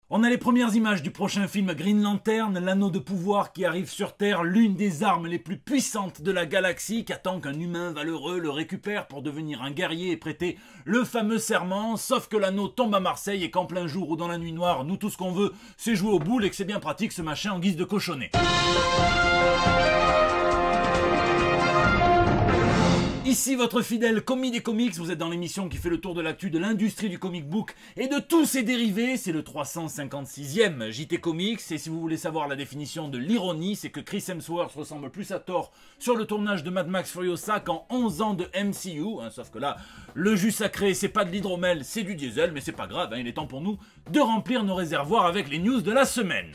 On a les premières images du prochain film Green Lantern, l'anneau de pouvoir qui arrive sur Terre, l'une des armes les plus puissantes de la galaxie, qui attend qu'un humain valeureux le récupère pour devenir un guerrier et prêter le fameux serment, sauf que l'anneau tombe à Marseille et qu'en plein jour ou dans la nuit noire, nous tout ce qu'on veut, c'est jouer aux boules et que c'est bien pratique ce machin en guise de cochonnet. Ici votre fidèle commis des comics, vous êtes dans l'émission qui fait le tour de l'actu de l'industrie du comic book et de tous ses dérivés, c'est le 356e JT Comics, et si vous voulez savoir la définition de l'ironie, c'est que Chris Hemsworth ressemble plus à Thor sur le tournage de Mad Max Furiosa qu'en 11 ans de MCU, sauf que là, le jus sacré c'est pas de l'hydromel, c'est du diesel, mais c'est pas grave, il est temps pour nous de remplir nos réservoirs avec les news de la semaine.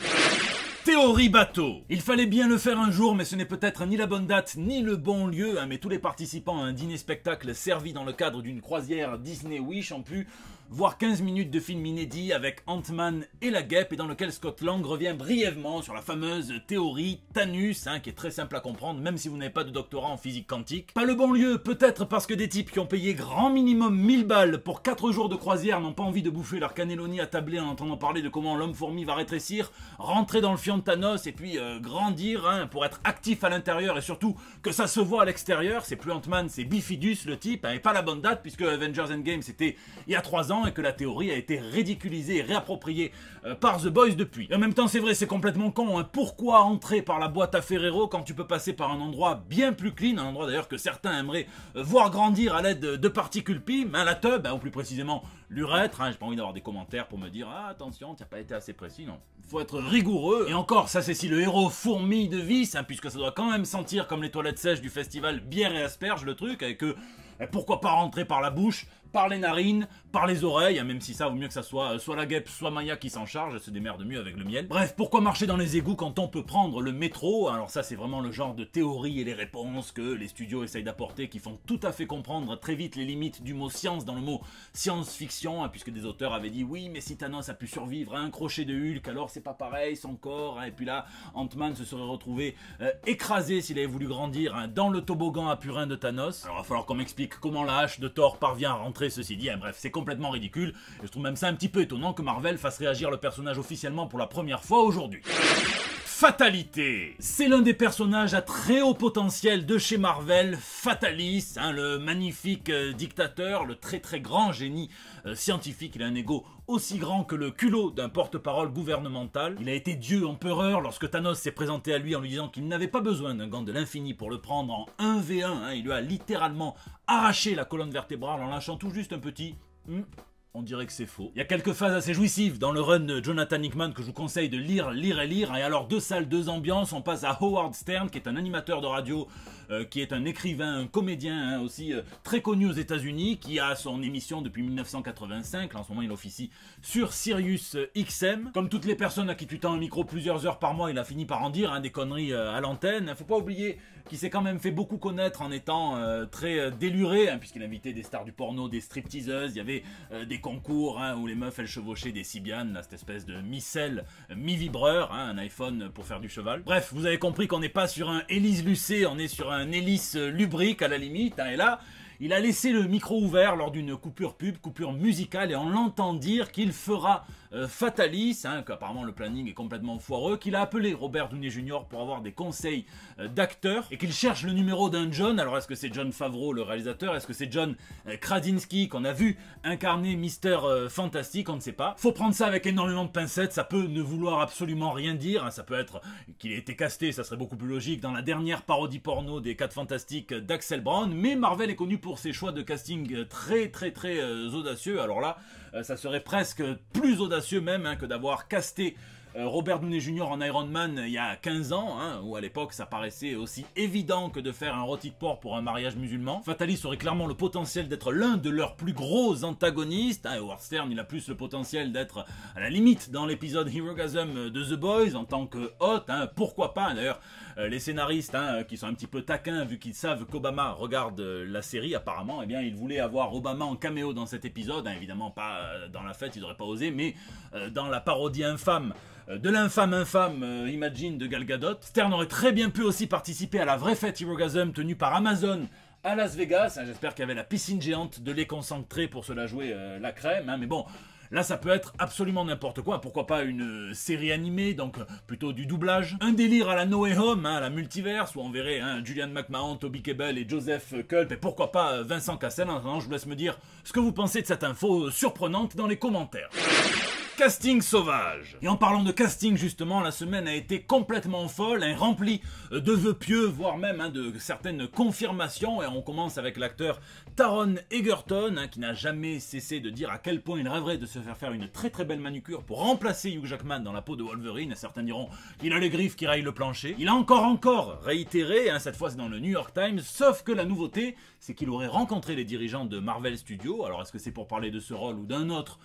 Théorie bateau. Il fallait bien le faire un jour, mais ce n'est peut-être ni la bonne date, ni le bon lieu, mais tous les participants à un dîner-spectacle servi dans le cadre d'une croisière Disney Wish ont pu voir 15 minutes de film inédit avec Ant-Man et la guêpe, et dans lequel Scott Lang revient brièvement sur la fameuse théorie Thanos, qui est très simple à comprendre, même si vous n'avez pas de doctorat en physique quantique. Pas le bon lieu, peut-être parce que des types qui ont payé grand minimum 1000 balles pour 4 jours de croisière n'ont pas envie de bouffer leur cannelloni attablé en entendant parler de comment l'homme-fourmi va rétrécir, rentrer dans le fion de Thanos et puis grandir pour être actif à l'intérieur, et surtout que ça se voit à l'extérieur. C'est plus Ant-Man, c'est Bifidus le type, et pas la bonne date puisque Avengers Endgame c'était il y a 3 ans et que la théorie a été ridiculisée et réappropriée par The Boys depuis. Et en même temps c'est vrai, c'est complètement con, pourquoi entrer par la boîte à Ferrero quand tu peux passer par un endroit bien plus clean, un endroit d'ailleurs que certains aimeraient voir grandir à l'aide de particules PIM, la tub, ou plus précisément l'urètre. J'ai pas envie d'avoir des commentaires pour me dire « Ah attention, t'as pas été assez précis », non. Faut être rigoureux, et encore, ça c'est si le héros fourmille de vis, puisque ça doit quand même sentir comme les toilettes sèches du festival bière et asperge le truc, et que pourquoi pas rentrer par la bouche, par les narines, par les oreilles, même si ça vaut mieux que ça soit la guêpe, soit Maya qui s'en charge, elle se démerde mieux avec le miel. Bref, pourquoi marcher dans les égouts quand on peut prendre le métro? Alors ça c'est vraiment le genre de théorie et les réponses que les studios essayent d'apporter, qui font tout à fait comprendre très vite les limites du mot science dans le mot science-fiction, puisque des auteurs avaient dit oui mais si Thanos a pu survivre à un crochet de Hulk, alors c'est pas pareil son corps, et puis là Ant-Man se serait retrouvé écrasé s'il avait voulu grandir dans le toboggan à purin de Thanos. Alors il va falloir qu'on m'explique comment la hache de Thor parvient à rentrer, ceci dit, bref, c'est complètement ridicule, et je trouve même ça un petit peu étonnant que Marvel fasse réagir le personnage officiellement pour la première fois aujourd'hui. Fatalité. C'est l'un des personnages à très haut potentiel de chez Marvel, Fatalis, le magnifique dictateur, le très très grand génie scientifique. Il a un ego aussi grand que le culot d'un porte-parole gouvernemental. Il a été Dieu empereur lorsque Thanos s'est présenté à lui en lui disant qu'il n'avait pas besoin d'un gant de l'infini pour le prendre en 1v1. Il lui a littéralement arraché la colonne vertébrale en lâchant tout juste un petit... On dirait que c'est faux. Il y a quelques phases assez jouissives dans le run de Jonathan Hickman que je vous conseille de lire. Et alors 2 salles, 2 ambiances. On passe à Howard Stern, qui est un animateur de radio, qui est un écrivain, un comédien aussi très connu aux États-Unis, qui a son émission depuis 1985. Là, en ce moment, il officie sur Sirius XM. Comme toutes les personnes à qui tu tends un micro plusieurs heures par mois, il a fini par en dire des conneries à l'antenne. Faut pas oublier qu'il s'est quand même fait beaucoup connaître en étant très déluré, puisqu'il invitait des stars du porno, des stripteaseuses. Il y avait des concours où les meufs elles chevauchaient des Sibian, cette espèce de micelle mi-vibreur, un iPhone pour faire du cheval. Bref, vous avez compris qu'on n'est pas sur un Élise Lucet, on est sur un Hélice Lubrique à la limite, et là il a laissé le micro ouvert lors d'une coupure pub, coupure musicale, et on l'entend dire qu'il fera Fatalis, qu'apparemment le planning est complètement foireux, qu'il a appelé Robert Downey Jr. pour avoir des conseils d'acteurs, et qu'il cherche le numéro d'un John. Alors est-ce que c'est John Favreau le réalisateur, est-ce que c'est John Krasinski qu'on a vu incarner Mister Fantastic, on ne sait pas. Faut prendre ça avec énormément de pincettes, ça peut ne vouloir absolument rien dire, ça peut être qu'il ait été casté, ça serait beaucoup plus logique, dans la dernière parodie porno des 4 Fantastiques d'Axel Brown, mais Marvel est connu pour ses choix de casting très audacieux. Alors là, ça serait presque plus audacieux même que d'avoir casté Robert Downey Jr. en Iron Man il y a 15 ans, où à l'époque ça paraissait aussi évident que de faire un rôti de porc pour un mariage musulman. Fatalis aurait clairement le potentiel d'être l'un de leurs plus gros antagonistes. Howard Stern, il a plus le potentiel d'être à la limite dans l'épisode Herogasm de The Boys en tant que hôte, pourquoi pas. D'ailleurs, les scénaristes qui sont un petit peu taquins vu qu'ils savent qu'Obama regarde la série apparemment, ils voulaient avoir Obama en caméo dans cet épisode, évidemment pas dans la fête, ils n'auraient pas osé, mais dans la parodie infâme de l'infâme Imagine de Gal Gadot. Stern aurait très bien pu aussi participer à la vraie fête Herogasm tenue par Amazon à Las Vegas. J'espère qu'il y avait la piscine géante de lait concentré pour se la jouer la crème, mais bon, Là, ça peut être absolument n'importe quoi. Pourquoi pas une série animée, donc plutôt du doublage. Un délire à la No Way Home, la multiverse, où on verrait Julian McMahon, Toby Kebbell et Joseph Culp, et pourquoi pas Vincent Cassel. En attendant, je vous laisse me dire ce que vous pensez de cette info surprenante dans les commentaires. Casting sauvage. Et en parlant de casting justement, la semaine a été complètement folle, remplie de vœux pieux, voire même de certaines confirmations. Et on commence avec l'acteur Taron Egerton, qui n'a jamais cessé de dire à quel point il rêverait de se faire une très très belle manucure pour remplacer Hugh Jackman dans la peau de Wolverine. Et certains diront qu'il a les griffes qui rayent le plancher. Il a encore réitéré, cette fois c'est dans le New York Times, sauf que la nouveauté, c'est qu'il aurait rencontré les dirigeants de Marvel Studios. Alors est-ce que c'est pour parler de ce rôle ou d'un autre ?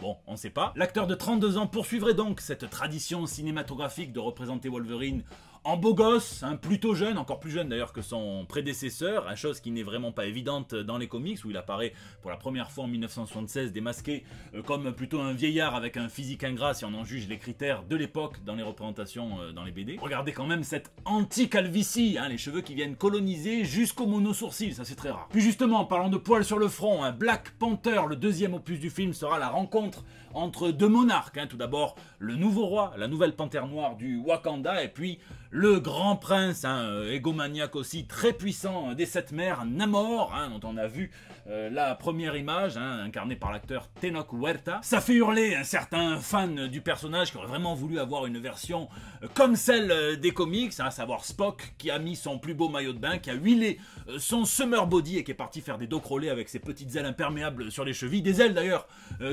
Bon, on sait pas. L'acteur de 32 ans poursuivrait donc cette tradition cinématographique de représenter Wolverine en beau gosse, plutôt jeune, encore plus jeune d'ailleurs que son prédécesseur, chose qui n'est vraiment pas évidente dans les comics, où il apparaît pour la première fois en 1976 démasqué comme plutôt un vieillard avec un physique ingrat si on en juge les critères de l'époque dans les représentations dans les BD. Regardez quand même cette anti-calvitie, les cheveux qui viennent coloniser jusqu'au mono-sourcil, ça c'est très rare. Puis justement, en parlant de poils sur le front, Black Panther, le deuxième opus du film, sera la rencontre entre deux monarques. Tout d'abord, le nouveau roi, la nouvelle panthère noire du Wakanda, et puis le grand prince, égomaniaque aussi, très puissant des sept mers, Namor, dont on a vu la première image, incarné par l'acteur Tenoch Huerta. Ça fait hurler certains fans du personnage qui auraient vraiment voulu avoir une version comme celle des comics, à savoir Spock, qui a mis son plus beau maillot de bain, qui a huilé son summer body et qui est parti faire des dos crawlés avec ses petites ailes imperméables sur les chevilles, des ailes d'ailleurs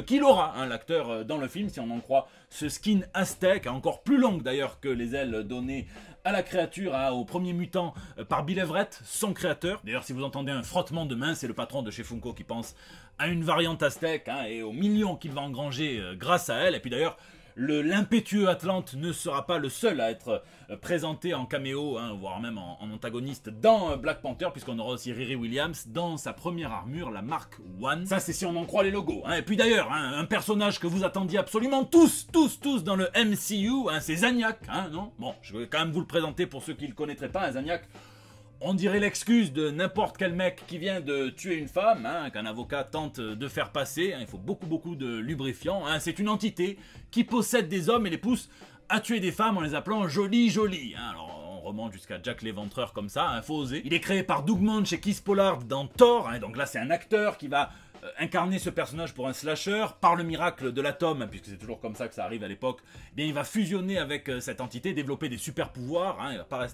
qu'il aura, l'acteur dans le film, si on en croit ce skin aztèque, encore plus longue d'ailleurs que les ailes données à la créature, au premier mutant par Bill Everett, son créateur. D'ailleurs, si vous entendez un frottement de main, c'est le patron de chez Funko qui pense à une variante aztèque et aux millions qu'il va engranger grâce à elle. Et puis d'ailleurs, l'impétueux Atlante ne sera pas le seul à être présenté en caméo, voire même en antagoniste dans Black Panther, puisqu'on aura aussi Riri Williams dans sa première armure, la Mark I. Ça, c'est si on en croit les logos. Et puis d'ailleurs, un personnage que vous attendiez absolument tous dans le MCU, c'est Zaniac, non ? Bon, je vais quand même vous le présenter pour ceux qui ne le connaîtraient pas, Zaniac. On dirait l'excuse de n'importe quel mec qui vient de tuer une femme, qu'un avocat tente de faire passer. Il faut beaucoup de lubrifiant. C'est une entité qui possède des hommes et les pousse à tuer des femmes en les appelant jolies. Alors on remonte jusqu'à Jack l'Éventreur comme ça, faut oser. Il est créé par Doug Moench et Keith Pollard dans Thor. Donc là c'est un acteur qui va incarner ce personnage pour un slasher. Par le miracle de l'atome, puisque c'est toujours comme ça que ça arrive à l'époque, il va fusionner avec cette entité, développer des super pouvoirs. Il va pas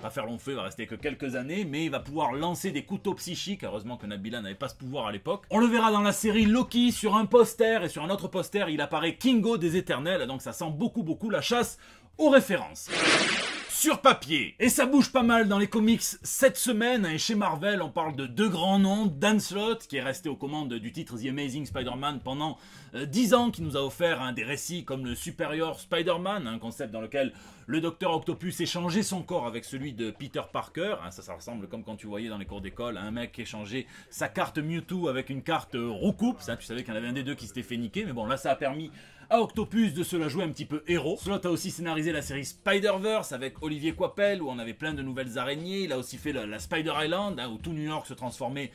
faire long feu, il va rester que quelques années, mais il va pouvoir lancer des couteaux psychiques. Heureusement que Nabila n'avait pas ce pouvoir à l'époque. On le verra dans la série Loki sur un poster, et sur un autre poster il apparaît Kingo des Éternels, donc ça sent beaucoup la chasse aux références. Sur papier, et ça bouge pas mal dans les comics cette semaine, et chez Marvel on parle de deux grands noms, Dan Slott qui est resté aux commandes du titre The Amazing Spider-Man pendant 10 ans, qui nous a offert des récits comme le Superior Spider-Man, un concept dans lequel le Docteur Octopus échangeait son corps avec celui de Peter Parker. Ça ressemble comme quand tu voyais dans les cours d'école un mec échanger sa carte Mewtwo avec une carte Roucoups. Tu savais qu'il y en avait un des deux qui s'était fait niquer, mais bon là ça a permis à Octopus de se la jouer un petit peu héros. Slott a aussi scénarisé la série Spider-Verse avec Olivier Coipel, où on avait plein de nouvelles araignées. Il a aussi fait la Spider Island, où tout New York se transformait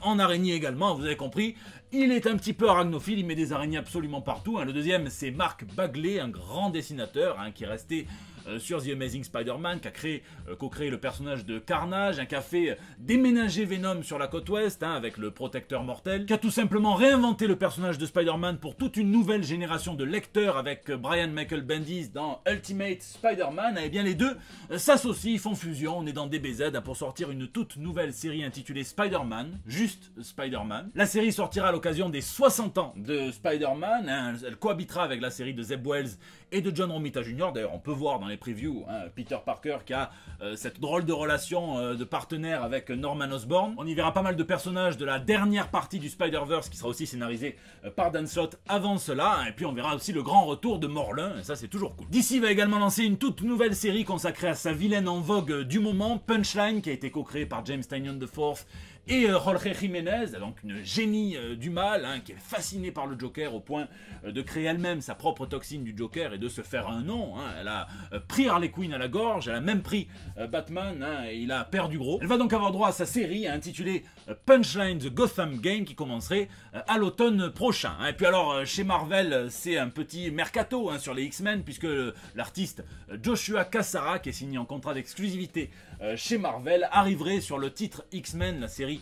en araignée également. Vous avez compris, il est un petit peu arachnophile, il met des araignées absolument partout. Le deuxième, c'est Mark Bagley, un grand dessinateur qui est resté sur The Amazing Spider-Man, qui a co-créé le personnage de Carnage, qui a fait déménager Venom sur la côte ouest avec le protecteur mortel, qui a tout simplement réinventé le personnage de Spider-Man pour toute une nouvelle génération de lecteurs avec Brian Michael Bendis dans Ultimate Spider-Man. Et bien les deux s'associent, ils font fusion, on est dans DBZ pour sortir une toute nouvelle série intitulée Spider-Man, juste Spider-Man. La série sortira à l'occasion des 60 ans de Spider-Man, elle cohabitera avec la série de Zeb Wells et de John Romita Jr. D'ailleurs on peut voir dans les previews Peter Parker qui a cette drôle de relation de partenaire avec Norman Osborn. On y verra pas mal de personnages de la dernière partie du Spider-Verse qui sera aussi scénarisé par Dan Slott avant cela, et puis on verra aussi le grand retour de Morlun, et ça c'est toujours cool. DC va également lancer une toute nouvelle série consacrée à sa vilaine en vogue du moment, Punchline, qui a été co-créée par James Tynion IV Et Jorge Jiménez, donc une génie du mal, qui est fascinée par le Joker au point de créer elle-même sa propre toxine du Joker et de se faire un nom. Elle a pris Harley Quinn à la gorge, elle a même pris Batman, et il a perdu gros. Elle va donc avoir droit à sa série intitulée Punchline The Gotham Game qui commencerait à l'automne prochain. Et puis alors, chez Marvel, c'est un petit mercato sur les X-Men, puisque l'artiste Joshua Cassara, qui est signé en contrat d'exclusivité chez Marvel, arriverait sur le titre X-Men, la série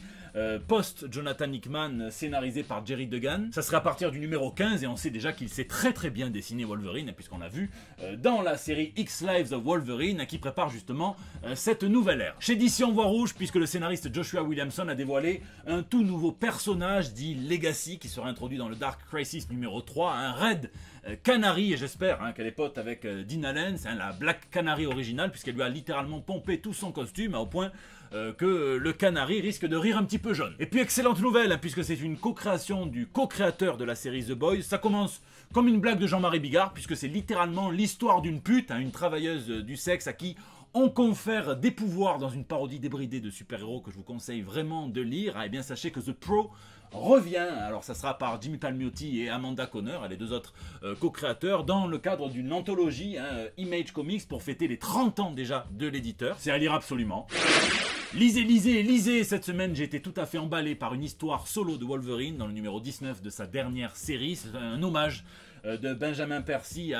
post-Jonathan Hickman, scénarisé par Jerry Duggan. Ça serait à partir du numéro 15 et on sait déjà qu'il sait très très bien dessiner Wolverine, puisqu'on a vu dans la série X-Lives of Wolverine qui prépare justement cette nouvelle ère. Chez DC on voit rouge puisque le scénariste Joshua Williamson a dévoilé un tout nouveau personnage dit Legacy qui sera introduit dans le Dark Crisis numéro 3, un Red Canary, et j'espère qu'elle est pote avec Dean Allen, c'est la Black Canary originale puisqu'elle lui a littéralement pompé tout son costume au point que le Canary risque de rire un petit peu jaune. Et puis excellente nouvelle, puisque c'est une co-création du co-créateur de la série The Boys. Ça commence comme une blague de Jean-Marie Bigard, puisque c'est littéralement l'histoire d'une pute, une travailleuse du sexe à qui on confère des pouvoirs dans une parodie débridée de super-héros que je vous conseille vraiment de lire. Et bien sachez que The Pro revient, alors ça sera par Jimmy Palmiotti et Amanda Conner, les deux autres co-créateurs, dans le cadre d'une anthologie Image Comics pour fêter les 30 ans déjà de l'éditeur. C'est à lire absolument. Lisez, lisez, lisez. Cette semaine, j'ai été tout à fait emballé par une histoire solo de Wolverine dans le numéro 19 de sa dernière série. C'est un hommage de Benjamin Percy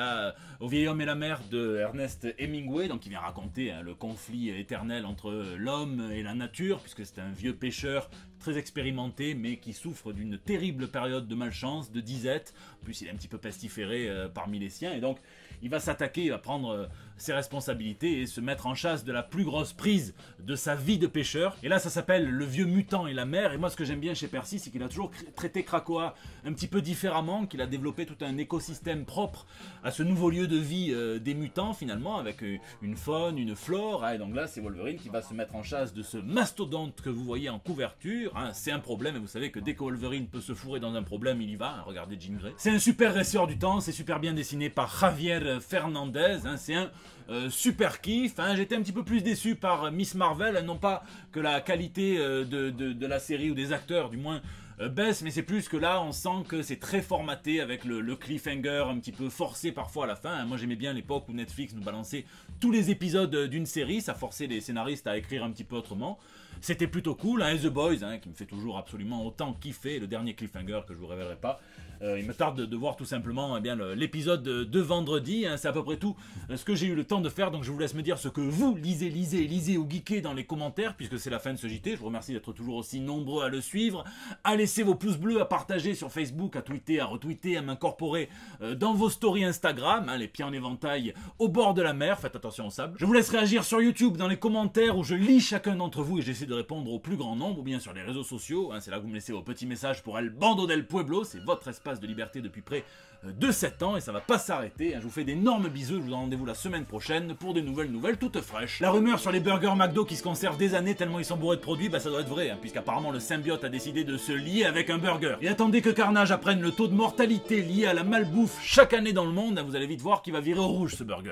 au vieil homme et la mer de Ernest Hemingway, donc il vient raconter le conflit éternel entre l'homme et la nature, puisque c'est un vieux pêcheur très expérimenté, mais qui souffre d'une terrible période de malchance, de disette. En plus, il est un petit peu pestiféré parmi les siens, et donc il va s'attaquer, il va prendre ses responsabilités et se mettre en chasse de la plus grosse prise de sa vie de pêcheur. Et là, ça s'appelle Le vieux mutant et la mer. Et moi, ce que j'aime bien chez Percy, c'est qu'il a toujours traité Krakoa un petit peu différemment, qu'il a développé tout un écosystème propre à ce nouveau lieu de vie des mutants, finalement, avec une faune, une flore. Et donc là, c'est Wolverine qui va se mettre en chasse de ce mastodonte que vous voyez en couverture. C'est un problème, et vous savez que dès que Wolverine peut se fourrer dans un problème, il y va. Regardez Jean Grey. C'est un super réceur du temps, c'est super bien dessiné par Javier Fernandez. C'est un super kiff. J'étais un petit peu plus déçu par Miss Marvel, non pas que la qualité de la série ou des acteurs du moins baisse, mais c'est plus que là on sent que c'est très formaté avec le cliffhanger un petit peu forcé parfois à la fin. Moi j'aimais bien l'époque où Netflix nous balançait tous les épisodes d'une série, ça forçait les scénaristes à écrire un petit peu autrement. C'était plutôt cool, The Boys, qui me fait toujours absolument autant kiffer, le dernier cliffhanger que je vous révélerai pas. Il me tarde de voir tout simplement l'épisode de vendredi, c'est à peu près tout ce que j'ai eu le temps de faire, donc je vous laisse me dire ce que vous lisez ou geekez dans les commentaires, puisque c'est la fin de ce JT. Je vous remercie d'être toujours aussi nombreux à le suivre, à laisser vos pouces bleus, à partager sur Facebook, à tweeter, à retweeter, à m'incorporer dans vos stories Instagram, les pieds en éventail au bord de la mer, faites attention au sable. Je vous laisse réagir sur YouTube dans les commentaires où je lis chacun d'entre vous et j'essaie de répondre au plus grand nombre, ou bien sur les réseaux sociaux, c'est là que vous me laissez vos petits messages pour El Bando del Pueblo, c'est votre espace de liberté depuis près de 7 ans et ça va pas s'arrêter. Je vous fais d'énormes bisous, je vous donne rendez-vous la semaine prochaine pour des nouvelles toutes fraîches. La rumeur sur les burgers McDo qui se conservent des années tellement ils sont bourrés de produits, ça doit être vrai, puisqu'apparemment le symbiote a décidé de se lier avec un burger. Et attendez que Carnage apprenne le taux de mortalité lié à la malbouffe chaque année dans le monde, vous allez vite voir qu'il va virer au rouge ce burger.